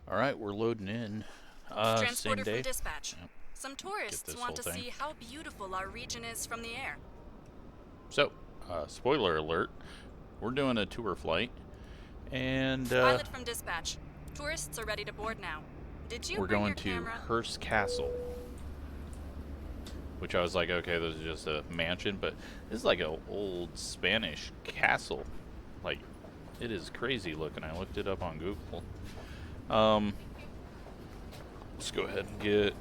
Alright, we're loading in. Same Transporter day. from dispatch. Yep. Some Get tourists this want to whole thing. see how beautiful our region is from the air. So, spoiler alert, we're doing a tour flight. And Pilot from dispatch. Tourists are ready to board now. Did you we're bring going your to camera? Hearst Castle. Which I was like, okay, this is just a mansion, but this is like an old Spanish castle. Like, it is crazy looking. I looked it up on Google. Let's go ahead and get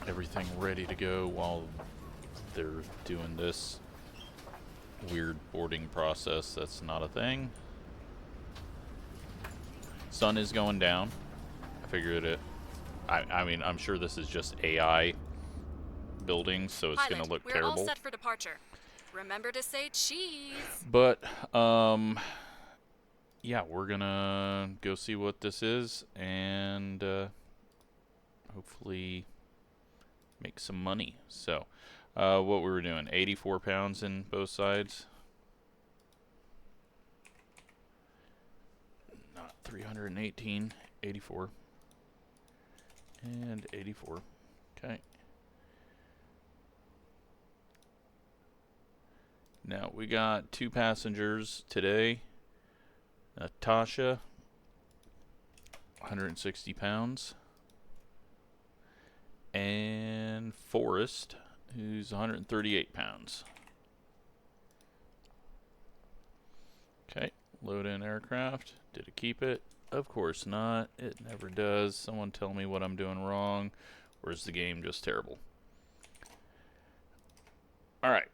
everything ready to go while they're doing this weird boarding process. That's not a thing. Sun is going down. I figured it. I mean, I'm sure this is just AI buildings, so it's going to look we're terrible. all set for departure. Remember to say cheese. But, yeah, we're going to go see what this is and hopefully make some money. So, what we were doing, 84 pounds in both sides. Not 318, 84. And 84. Okay. Now, we got 2 passengers today. Natasha, 160 pounds. And Forrest, who's 138 pounds. Okay, load in aircraft. Did it keep it? Of course not. It never does. Someone tell me what I'm doing wrong. Or is the game just terrible? Alright.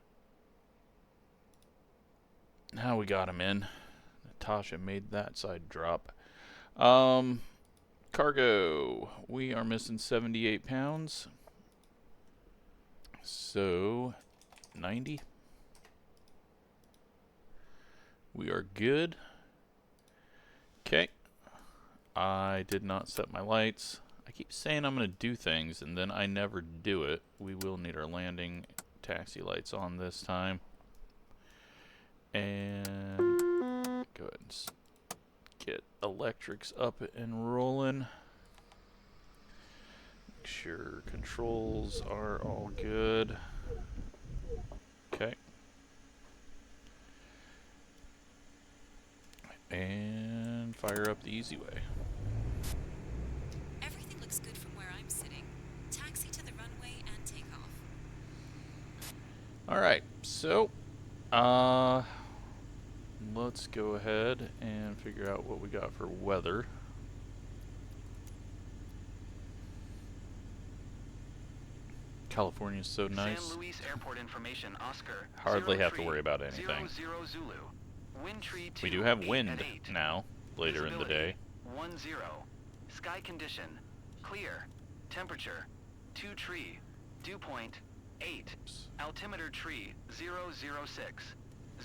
Now we got him in. Natasha made that side drop. Cargo. We are missing 78 pounds. So, 90. We are good. Okay. I did not set my lights. I keep saying I'm going to do things, and then I never do it. We will need our landing taxi lights on this time. And go ahead and get electrics up and rolling. Make sure controls are all good. Okay. And fire up the easy way. Everything looks good from where I'm sitting. Taxi to the runway and take off. Alright, so let's go ahead and figure out what we got for weather. California's so nice. San Luis Airport information, Oscar. Hardly have to worry about anything. 00 Zulu. Wind tree 2, We do have 8 wind at 8. now, later in the day. 10. Sky condition, clear. Temperature, 2 tree. Dew point, 8. Altimeter tree, 006.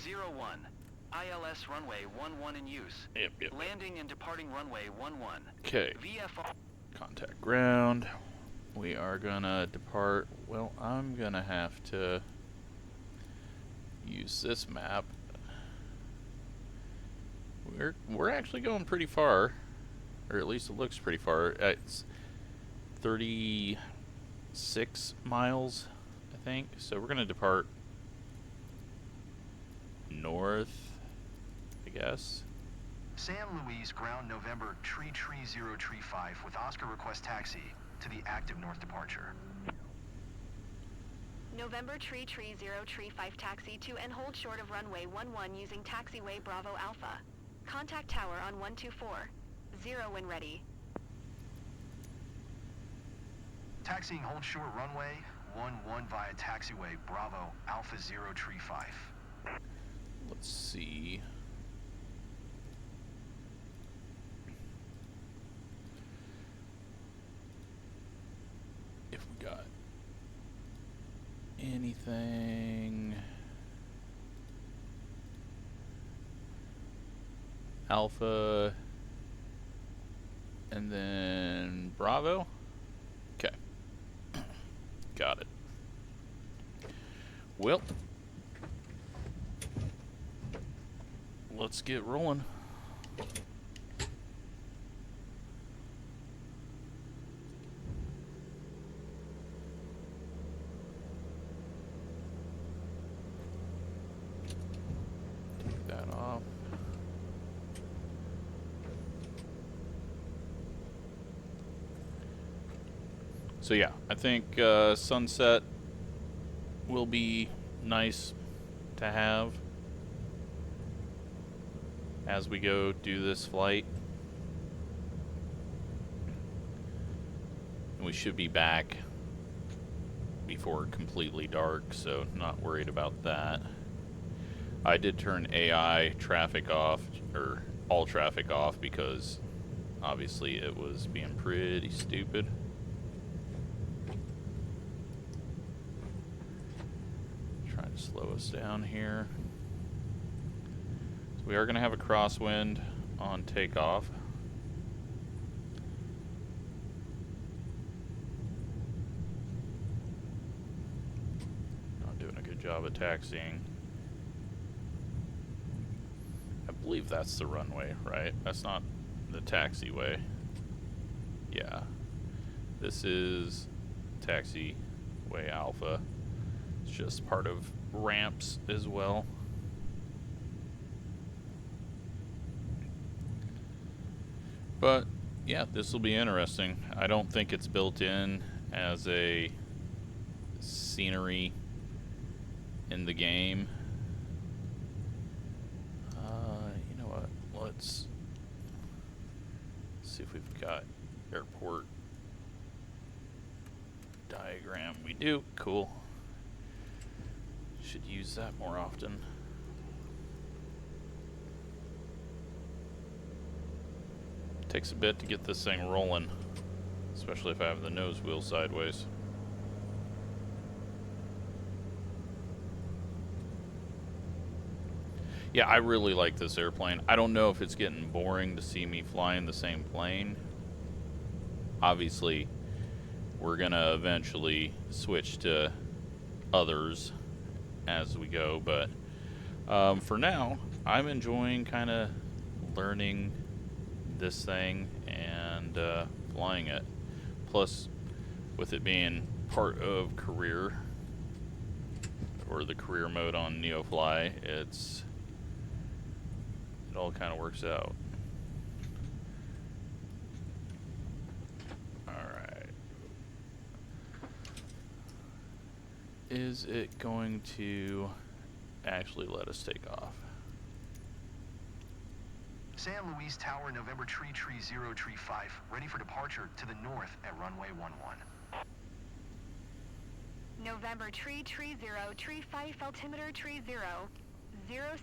01. ILS runway 11 in use. Yep. Landing and departing runway 11. Okay. VFR. Contact ground. We are gonna depart. Well, I'm gonna have to use this map. We're actually going pretty far, or at least it looks pretty far. It's 36 miles, I think. So we're gonna depart north, I guess. San Luis ground November tree 035 with Oscar request taxi to the active north departure. November tree 035 taxi to and hold short of runway 11 using taxiway Bravo Alpha. Contact tower on 124. 0 when ready. Taxiing hold short runway 11 via taxiway Bravo Alpha 035. Let's see. If we got anything. Alpha. And then Bravo. Okay. Got it. Well, let's get rolling. So yeah, I think sunset will be nice to have as we go do this flight. And we should be back before completely dark, so not worried about that. I did turn AI traffic off, or all traffic off, because obviously it was being pretty stupid. Trying to slow us down here. So we are going to have a crosswind on takeoff. Not doing a good job of taxiing. I believe that's the runway, right? That's not the taxiway. Yeah. This is taxiway Alpha. It's just part of ramps as well. But yeah, this will be interesting. I don't think it's built in as a scenery in the game. You know what? Let's see if we've got airport diagram. We do. Cool. Should use that more often. Takes a bit to get this thing rolling, especially if I have the nose wheel sideways. Yeah, I really like this airplane. I don't know if it's getting boring to see me flying the same plane. Obviously, we're gonna eventually switch to others as we go, but for now, I'm enjoying kind of learning this thing and flying it. Plus, with it being part of career, or the career mode on NeoFly, it all kind of works out. Alright. Is it going to actually let us take off? San Luis Tower, November tree 0, tree 5, ready for departure to the north at runway 11. November tree 0, tree 5, altimeter tree 0,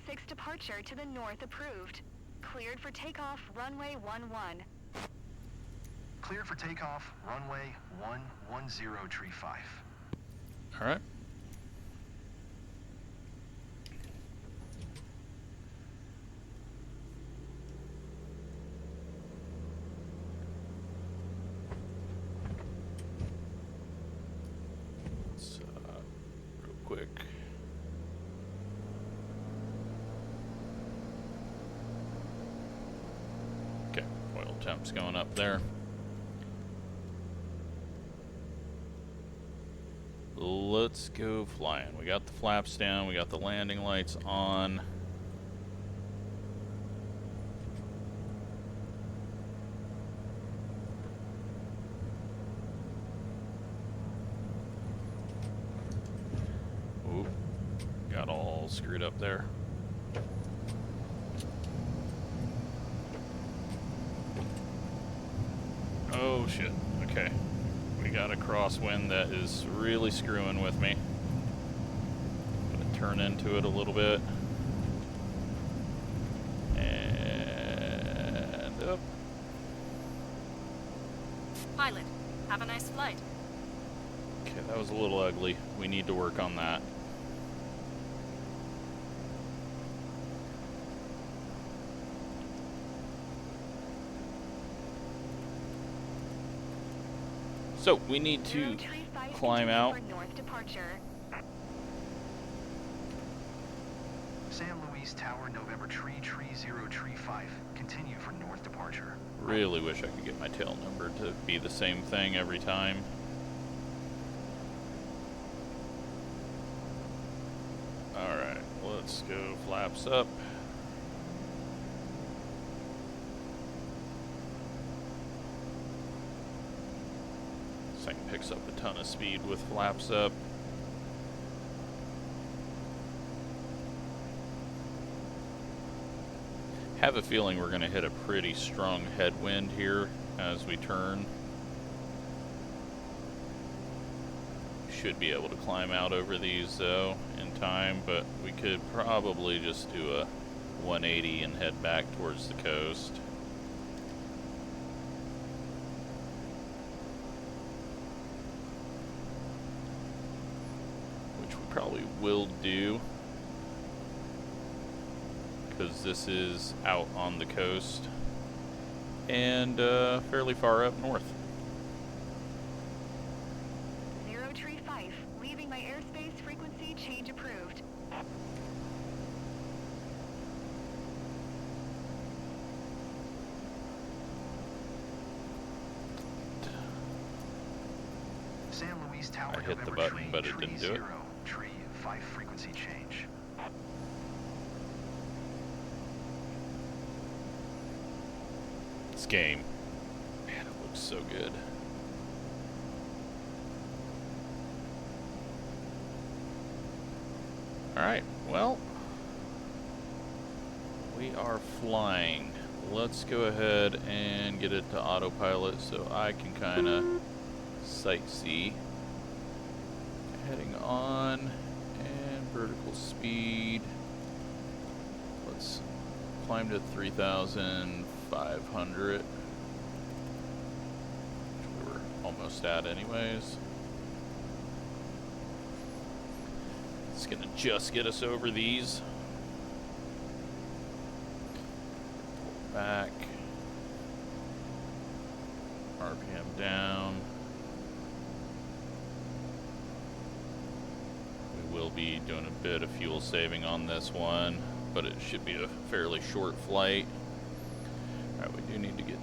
06 departure to the north approved. Cleared for takeoff, runway 11. Cleared for takeoff, runway 110, tree 5. Alright. Let's, real quick. Okay, oil temp's going up there. Let's go flying. We got the flaps down, we got the landing lights on. Oop, got all screwed up there. Oh shit, okay. We got a crosswind that is really screwing with me. I'm gonna turn into it a little bit. And up. Pilot, have a nice flight. Okay, that was a little ugly. We need to work on that. So, we need to climb out. North departure. San Luis Tower, November tree 0, tree 5, continue for north departure. Really wish I could get my tail number to be the same thing every time. Alright, let's go flaps up. This thing picks picks up a ton of speed with flaps up. Have a feeling we're going to hit a pretty strong headwind here as we turn. Should be able to climb out over these though in time, but we could probably just do a 180 and head back towards the coast. Which we probably will do, because this is out on the coast and fairly far up north. 035, leaving my airspace, frequency change approved. San Luis Tower, I hit the November button, tree, but it tree didn't do it. 0, tree 5 frequency change. This game, man, it looks so good. Alright, well, we are flying. Let's go ahead and get it to autopilot so I can kind of sightsee. Heading on, and vertical speed. Let's climb to 3,500. Which we were almost at anyways. It's gonna just get us over these. Pull back. RPM down. We will be doing a bit of fuel saving on this one, but it should be a fairly short flight. Alright, we do need to get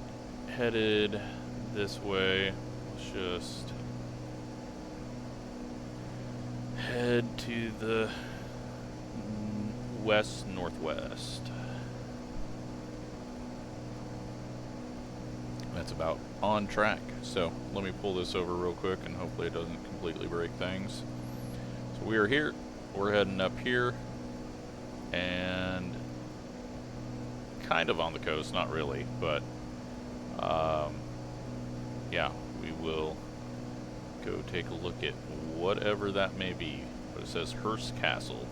headed this way. Let's just head to the west-northwest. That's about on track. So let me pull this over real quick and hopefully it doesn't completely break things. So we are here. We're heading up here and kind of on the coast, not really, but yeah, we will go take a look at whatever that may be. But it says Hearst Castle.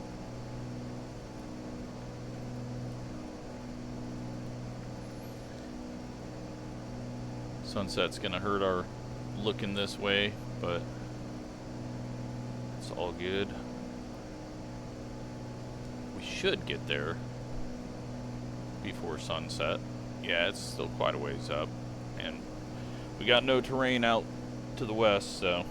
Sunset's gonna hurt our looking this way, but it's all good. We should get there before sunset. Yeah, it's still quite a ways up, and we got no terrain out to the west, so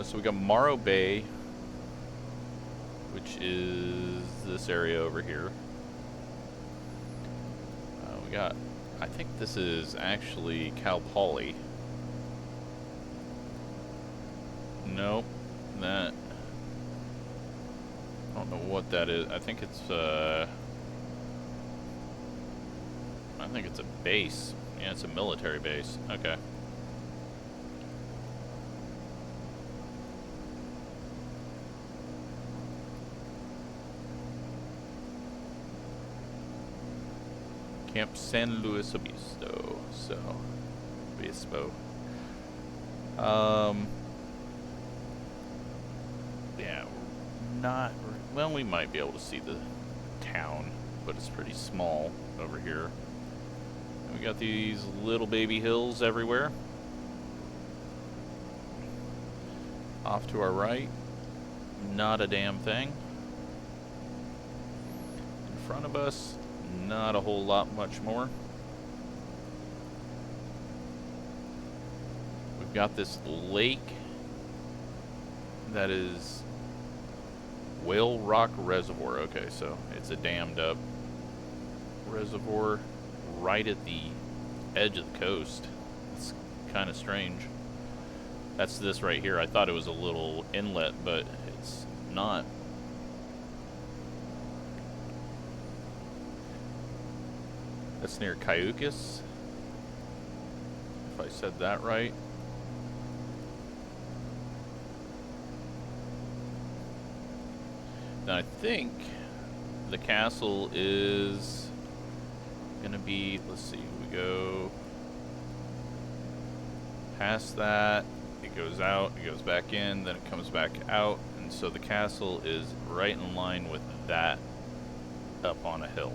so we got Morro Bay, which is this area over here. We got, I think this is actually Cal Poly. Nope, that, I don't know what that is. I think it's a base. Yeah, it's a military base. Okay. Camp San Luis Obispo. Yeah, not, well, we might be able to see the town, but it's pretty small over here. And we got these little baby hills everywhere. Off to our right, not a damn thing. In front of us, not a whole lot much more. We've got this lake that is Whale Rock Reservoir. Okay, so it's a dammed up reservoir right at the edge of the coast. It's kind of strange. That's this right here. I thought it was a little inlet, but it's not. That's near Cayucas, if I said that right. Now I think the castle is gonna be, let's see, we go past that, it goes out, it goes back in, then it comes back out, and so the castle is right in line with that up on a hill.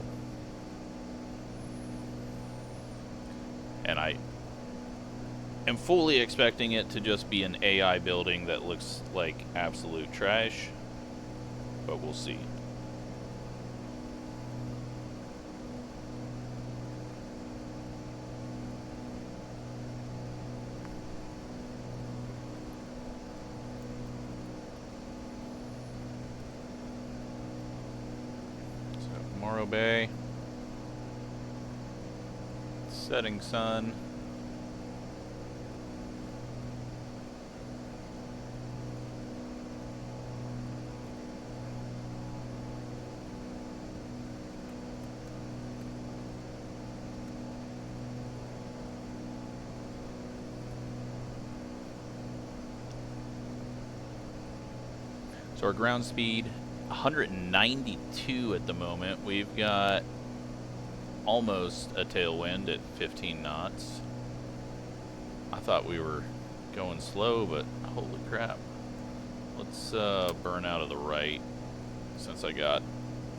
And I am fully expecting it to just be an AI building that looks like absolute trash, but we'll see. So, Morro Bay. Setting sun. So our ground speed, 192 at the moment. We've got almost a tailwind at 15 knots. I thought we were going slow, but holy crap. Let's burn out of the right. Since I got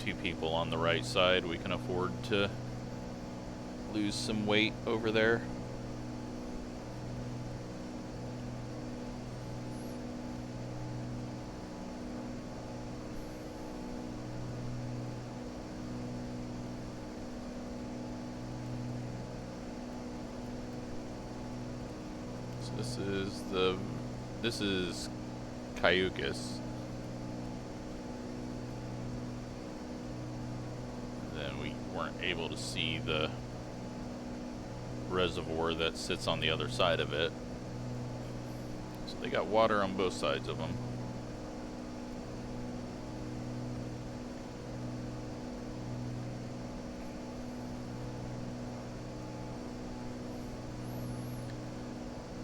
two people on the right side, we can afford to lose some weight over there. This is Cayucas. Then we weren't able to see the reservoir that sits on the other side of it. So they got water on both sides of them.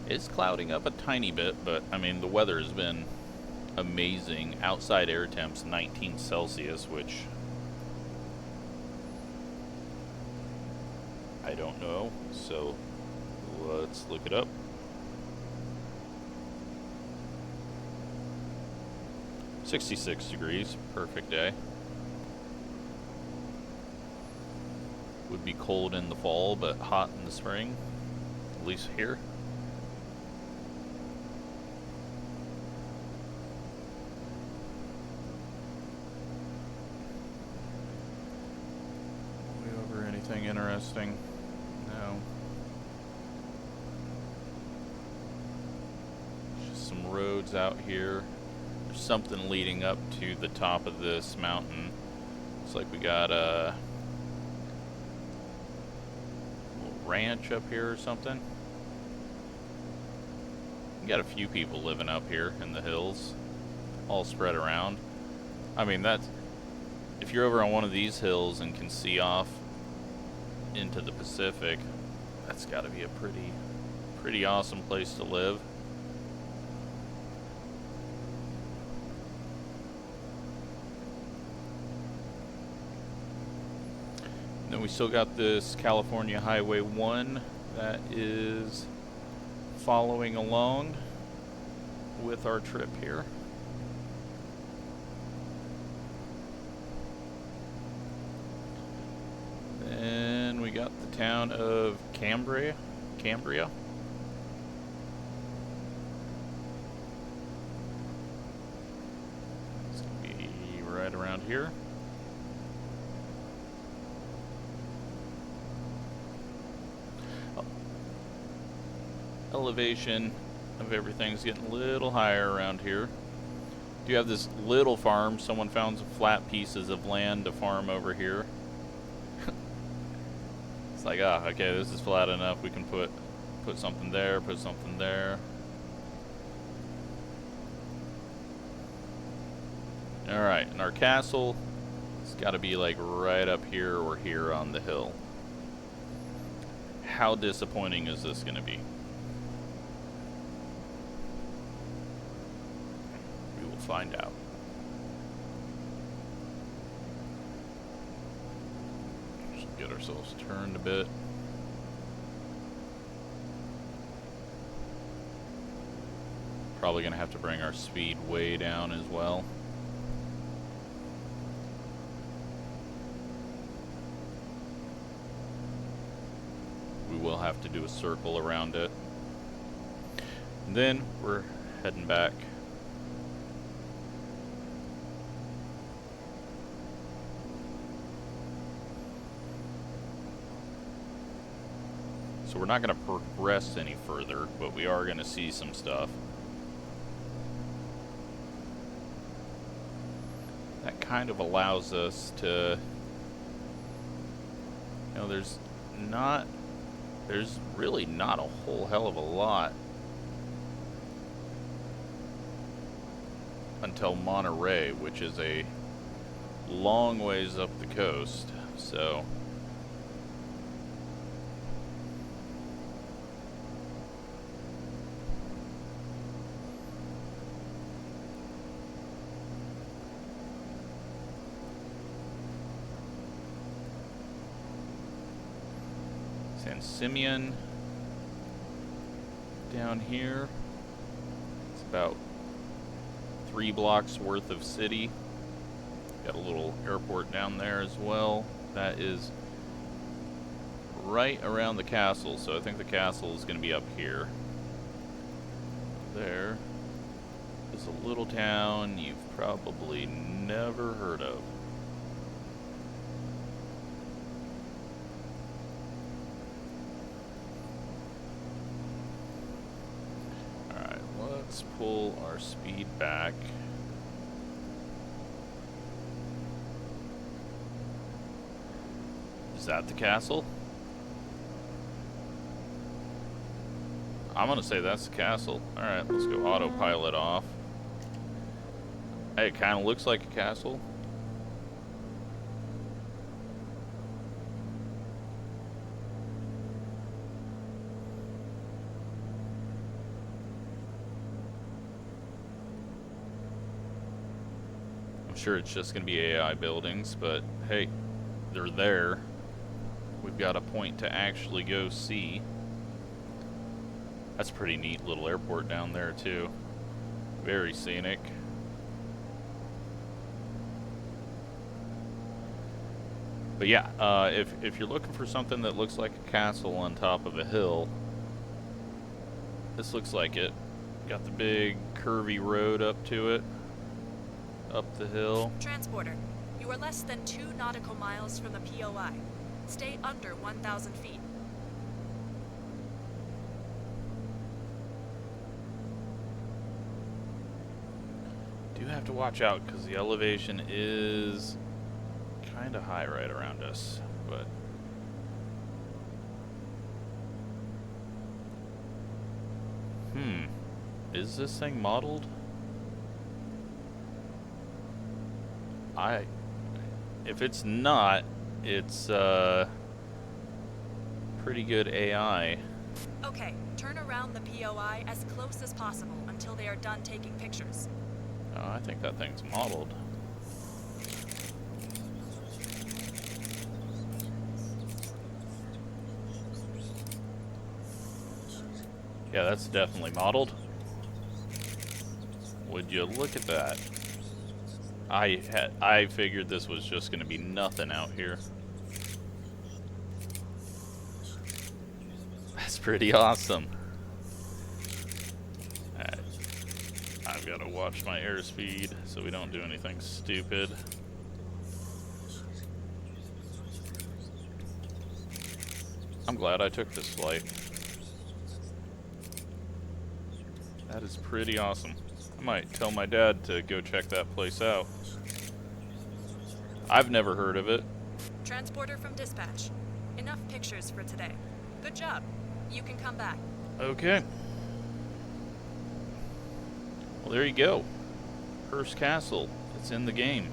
It's clouding up a tiny bit, but I mean the weather has been amazing. Outside air temps 19 Celsius, which I don't know, so let's look it up. .66 degrees, perfect day. Would be cold in the fall, but hot in the spring, at least here. Anything interesting? No. Just some roads out here. There's something leading up to the top of this mountain. Looks like we got a little ranch up here or something. We got a few people living up here in the hills, all spread around. I mean, that's, if you're over on one of these hills and can see off into the Pacific, that's got to be a pretty awesome place to live. And then we still got this California Highway 1 that is following along with our trip here. Then we got the town of Cambria. It's gonna be right around here. Oh. Elevation of everything's getting a little higher around here. Do you have this little farm? Someone found some flat pieces of land to farm over here. It's like, ah, okay, this is flat enough. We can put Put something there, put something there. Alright, and our castle, it's got to be like right up here or here on the hill. How disappointing is this going to be? We will find out. Just get ourselves turned a bit. Probably going to have to bring our speed way down as well. We will have to do a circle around it. And then we're heading back. So we're not going to progress any further, but we are going to see some stuff. That kind of allows us to, you know, there's really not a whole hell of a lot until Monterey, which is a long ways up the coast, so San Simeon down here. It's about 3 blocks worth of city. Got a little airport down there as well. That is right around the castle, so I think the castle is going to be up here. There is a little town you've probably never heard of. Let's pull our speed back. Is that the castle? I'm gonna say that's the castle. Alright, let's go autopilot off. Hey, it kinda looks like a castle. Sure, it's just going to be AI buildings, but hey, they're there. We've got a point to actually go see. That's a pretty neat little airport down there too. Very scenic. But yeah, if you're looking for something that looks like a castle on top of a hill, this looks like it. Got the big curvy road up to it. Up the hill. Transporter, you are less than 2 nautical miles from the POI. Stay under 1,000 feet. Do have to watch out because the elevation is kind of high right around us, but is this thing modeled? If it's not, it's pretty good AI. Okay, turn around the POI as close as possible until they are done taking pictures. Oh, I think that thing's modeled. Yeah, that's definitely modeled. Would you look at that? I figured this was just going to be nothing out here. That's pretty awesome. Alright. I've got to watch my airspeed so we don't do anything stupid. I'm glad I took this flight. That is pretty awesome. I might tell my dad to go check that place out. I've never heard of it. Transporter from dispatch. Enough pictures for today. Good job. You can come back. Okay. Well, there you go. Hearst Castle. It's in the game.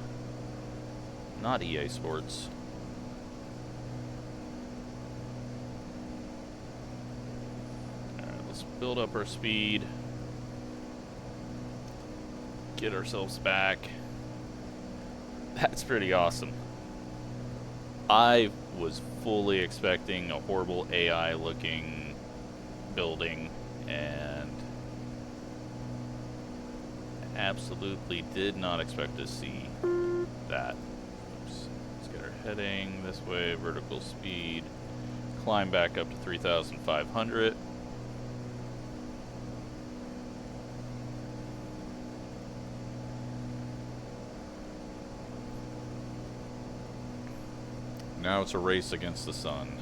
Not EA Sports. Alright, let's build up our speed. Get ourselves back. That's pretty awesome. I was fully expecting a horrible AI looking building and absolutely did not expect to see that. Oops. Let's get our heading this way, vertical speed, climb back up to 3,500. Now it's a race against the sun.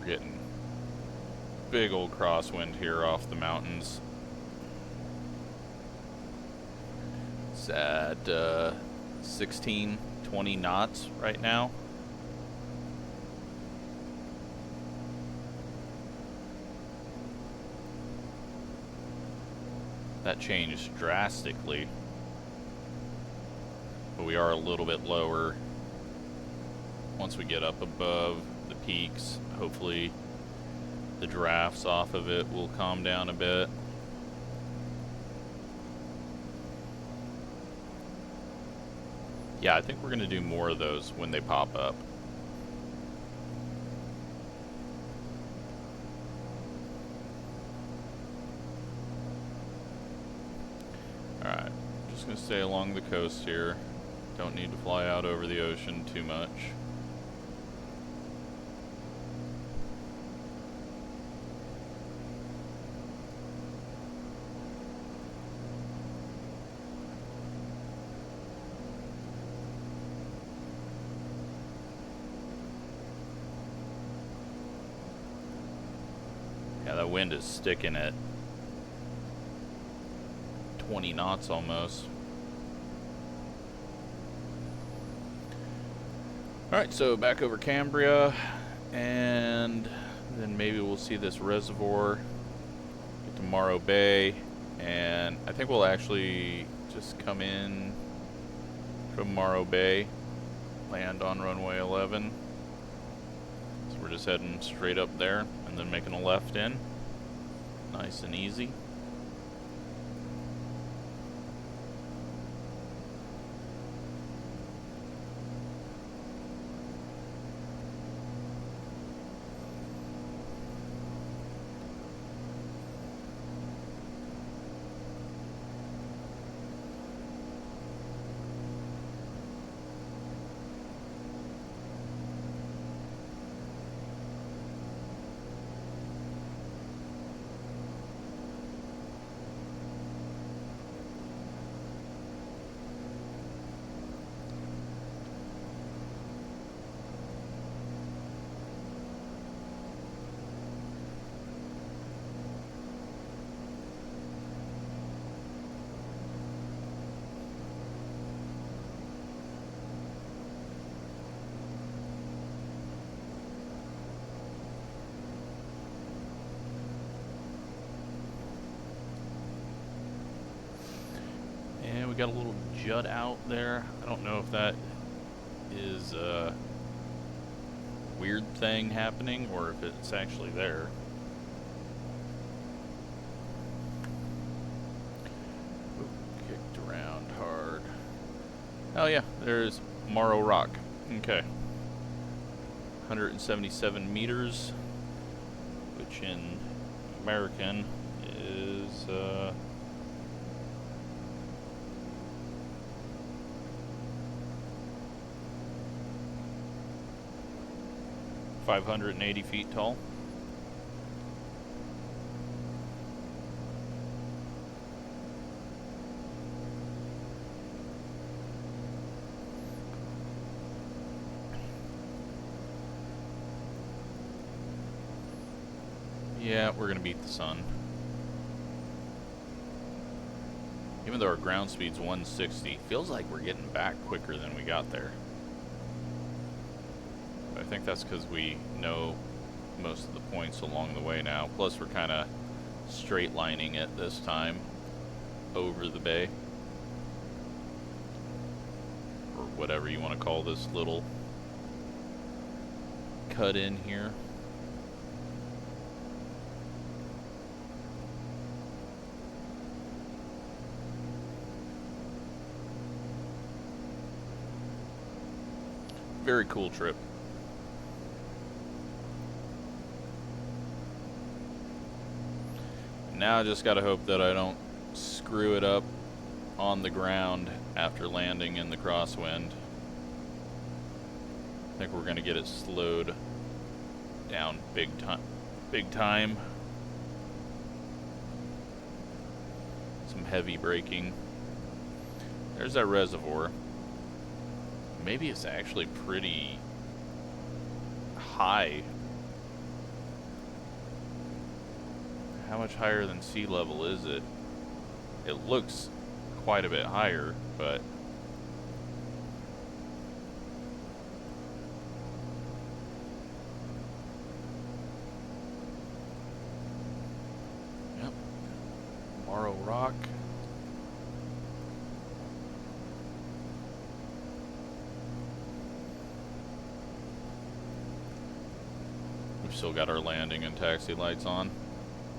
We're getting big old crosswind here off the mountains. It's at 16, 20 knots right now. That changed drastically, but we are a little bit lower. Once we get up above the peaks, hopefully the drafts off of it will calm down a bit. Yeah, I think we're going to do more of those when they pop up. Alright, just going to stay along the coast here. Don't need to fly out over the ocean too much. Yeah, that wind is sticking at 20 knots almost. Alright, so back over Cambria, and then maybe we'll see this reservoir, get to Morro Bay, and I think we'll actually just come in from Morro Bay, land on runway 11. So we're just heading straight up there, and then making a left in. Nice and easy. We got a little jut out there. I don't know if that is a weird thing happening or if it's actually there. Ooh, kicked around hard. Oh yeah, there's Morro Rock. Okay. 177 meters, which in American is 580 feet tall. Yeah, we're gonna beat the sun. Even though our ground speed's 160, feels like we're getting back quicker than we got there. But I think that's because we know most of the points along the way now. Plus we're kind of straight lining it this time over the bay. Or whatever you want to call this little cut in here. Very cool trip. Now I just gotta hope that I don't screw it up on the ground after landing in the crosswind. I think we're gonna get it slowed down big time. Some heavy braking. There's that reservoir. Maybe it's actually pretty high. How much higher than sea level is it? It looks quite a bit higher, but yep. Morrow Rock. We've still got our landing and taxi lights on.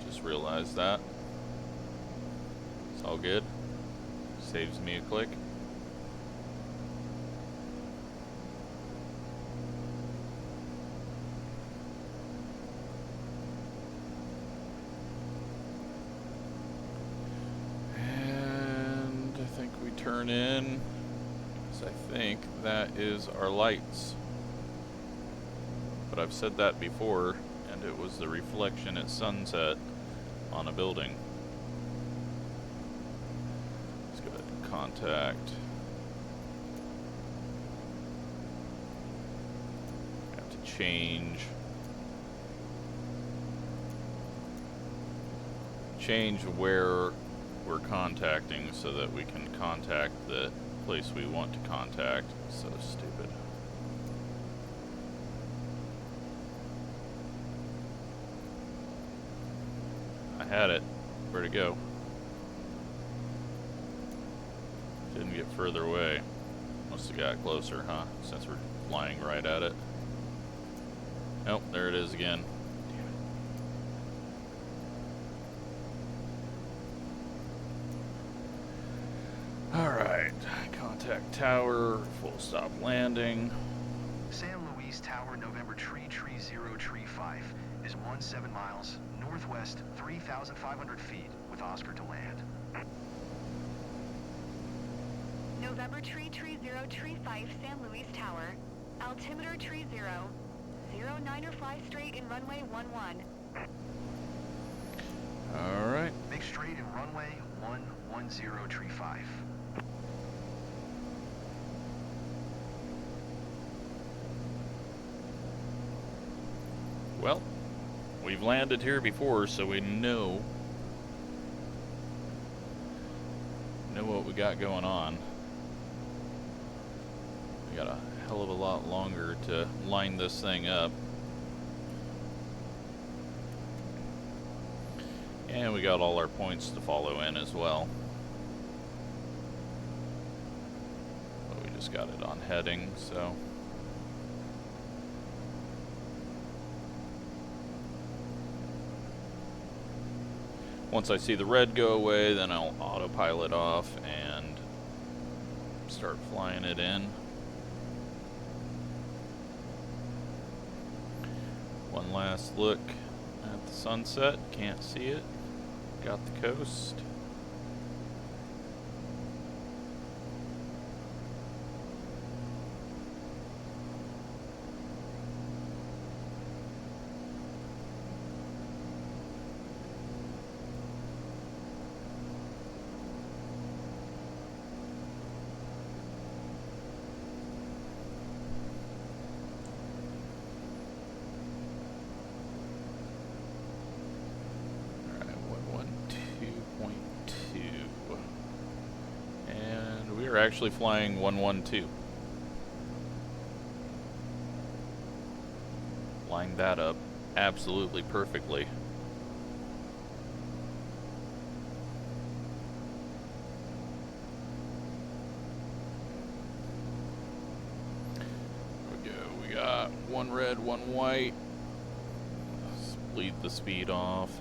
Just realized that. It's all good. Saves me a click. And I think we turn in. So I think that is our lights. But I've said that before, and it was the reflection at sunset on a building. Let's go ahead and contact. Have to change where we're contacting so that we can contact the place we want to contact. So stupid. I had it. Where'd it go? Didn't get further away. Must have got closer, huh? Since we're flying right at it. Nope, there it is again. Alright, contact tower, full stop landing. San Luis Tower, November tree 035 is 17 miles northwest, 3,500 feet with Oscar to land. November tree 035 San Luis Tower, altimeter tree 0, 09 straight in runway 11. Alright. Make straight in runway 110 tree 5. Well, we've landed here before, so we know what we got going on. We got a hell of a lot longer to line this thing up. And we got all our points to follow in as well. But we just got it on heading, so. Once I see the red go away, then I'll autopilot off and start flying it in. One last look at the sunset. Can't see it. Got the coast. we are actually flying 112. Lined that up absolutely perfectly. There we go. We got one red, one white. Let's bleed the speed off.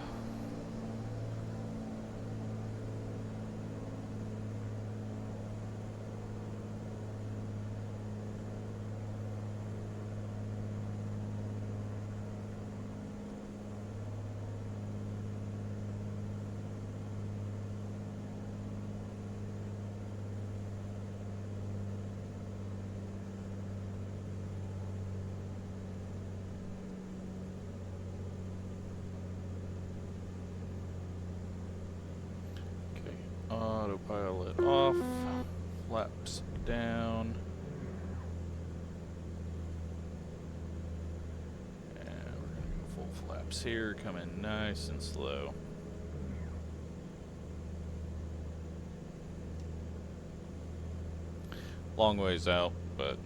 Autopilot off, flaps down, and we're going to go full flaps here, come in nice and slow. Long ways out, but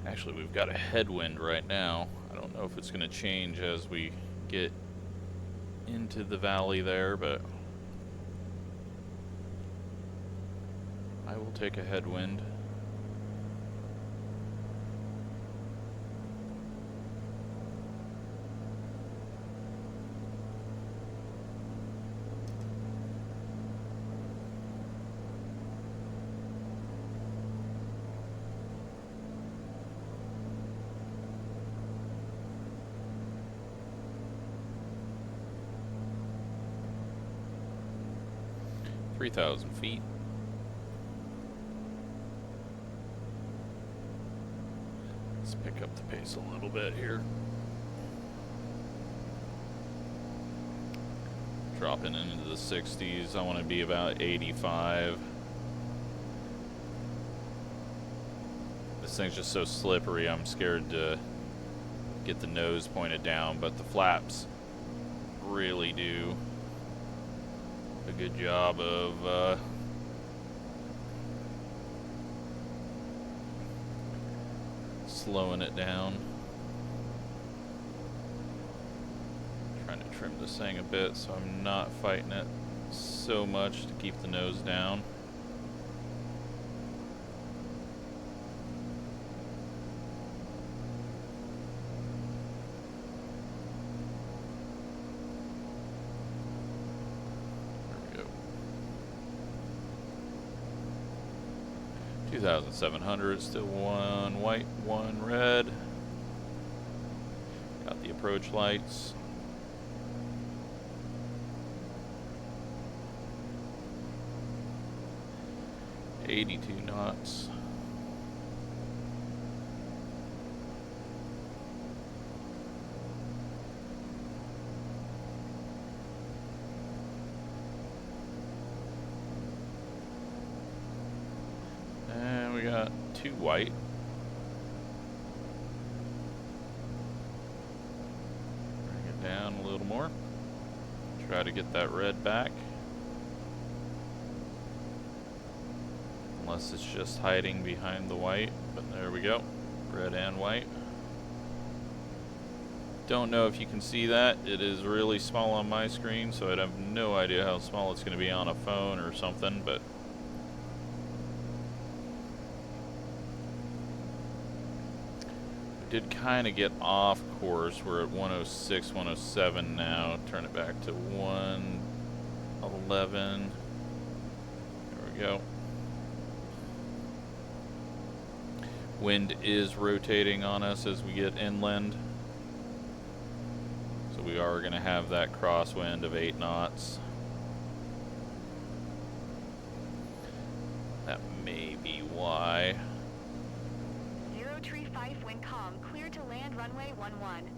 actually we've got a headwind right now. I don't know if it's going to change as we get into the valley there, but I will take a headwind. $3,000 feet. Let's pick up the pace a little bit here. Dropping into the 60s. I want to be about 85. This thing's just so slippery, I'm scared to get the nose pointed down, but the flaps really do a good job of slowing it down. Trying to trim this thing a bit so I'm not fighting it so much to keep the nose down. There we go. 2,700, still one white, one red. Got the approach lights. $82 knots. And we got two white. Bring it down a little more. Try to get that red back. Unless it's just hiding behind the white, but there we go, red and white. Don't know if you can see that. It is really small on my screen, so I'd have no idea how small it's going to be on a phone or something, but we did kind of get off course. We're at 106, 107 now. Turn it back to 111. There we go. Wind is rotating on us as we get inland, so we are going to have that crosswind of 8 knots. That may be why. 035 wind calm, clear to land runway 11.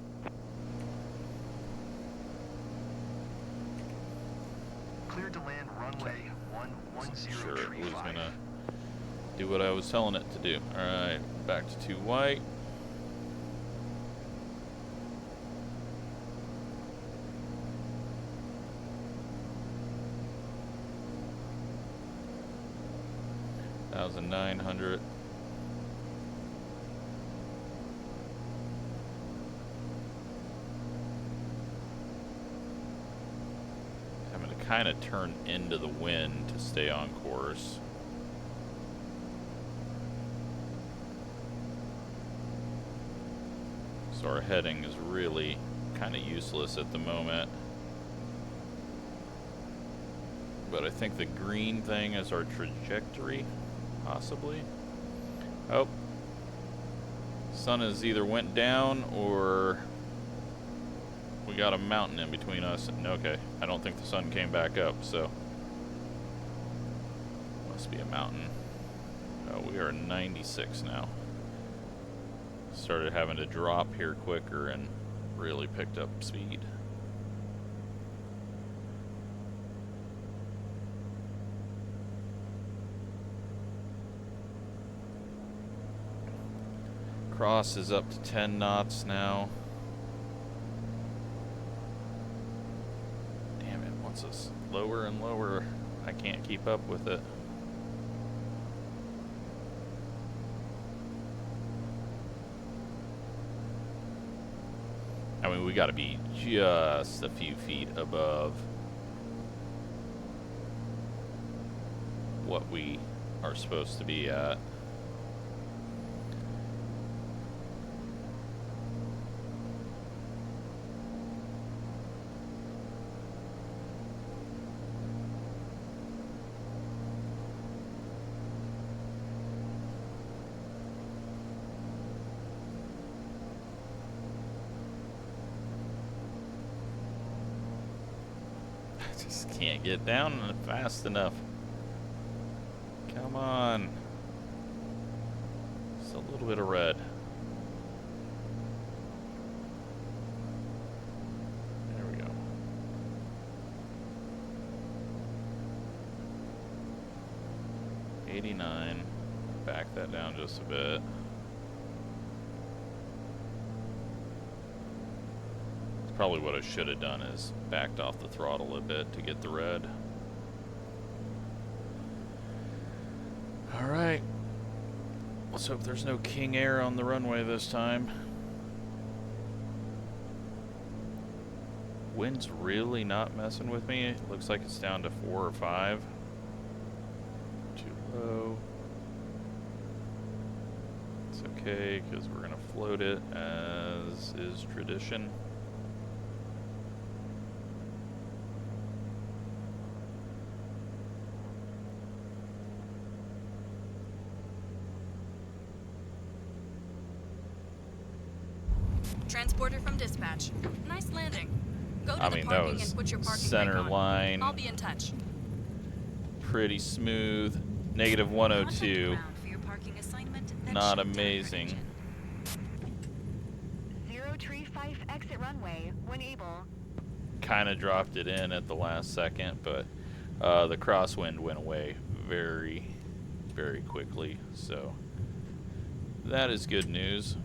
Cleared to land runway 11035. Sure, it was going to do what I was telling it to do. Alright, back to 2 white. 1,900. Having to kind of turn into the wind to stay on course. So our heading is really kind of useless at the moment. But I think the green thing is our trajectory, possibly. Oh. Sun has either went down or we got a mountain in between us. And okay, I don't think the sun came back up, so must be a mountain. Oh, we are 96 now. Started having to drop here quicker and really picked up speed. Cross is up to 10 knots now. Damn it, once it's lower and lower, I can't keep up with it. I mean, we gotta be just a few feet above what we are supposed to be at. Can't get down fast enough. Come on. Just a little bit of red. There we go. $89. Back that down just a bit. Probably what I should have done is backed off the throttle a bit to get the red. Alright. Let's hope there's no king air on the runway this time. Wind's really not messing with me. It looks like it's down to 4 or 5. Too low. It's okay, because we're going to float it as is tradition. Transporter from dispatch. Nice landing. Go to I the mean, that parking was and put your parking center brake on. line. I'll be in touch. Pretty smooth. Negative 102. Not amazing. 035 exit runway when able. Kind of dropped it in at the last second, but the crosswind went away very, very quickly. So that is good news.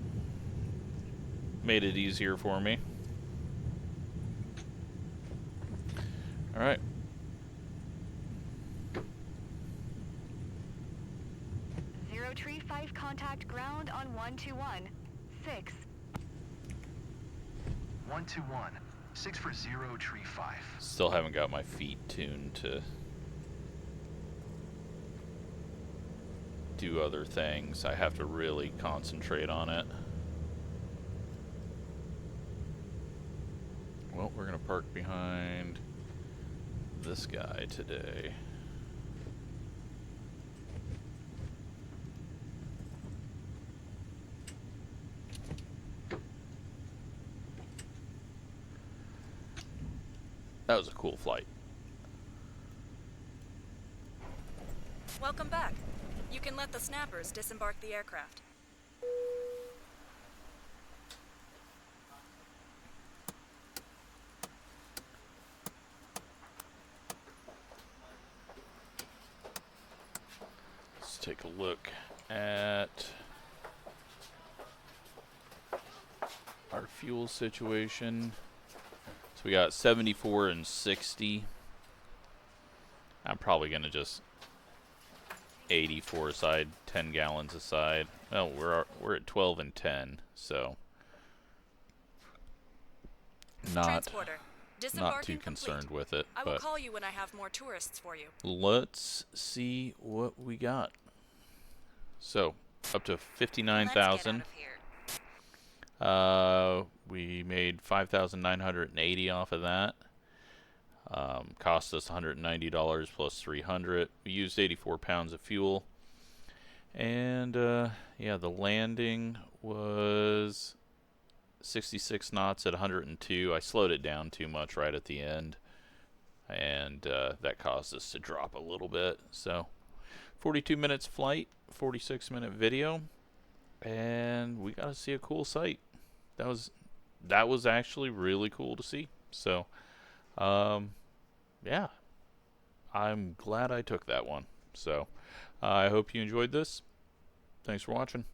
Made it easier for me. All right. Tree 5 contact ground on 121. 6. 121. 6 for 0, tree 5. Still haven't got my feet tuned to do other things. I have to really concentrate on it. Well, we're gonna park behind this guy today. That was a cool flight. Welcome back. You can let the snappers disembark the aircraft. Let's take a look at our fuel situation. So we got 74 and 60. I'm probably gonna just 84 aside, 10 gallons aside. Oh, we're at 12 and 10, so Transporter. not Disembarking too concerned complete. with it. I will But call you when I have more tourists for you. let's see what we got. So up to Let's get 59,000. out of here. We made 5,980 off of that. Cost us $190 plus 300. We used 84 pounds of fuel. And yeah, the landing was 66 knots at 102. I slowed it down too much right at the end, and that caused us to drop a little bit. So 42 minutes flight, 46-minute video, and we got to see a cool sight. That was actually really cool to see. So yeah, I'm glad I took that one. So I hope you enjoyed this. Thanks for watching.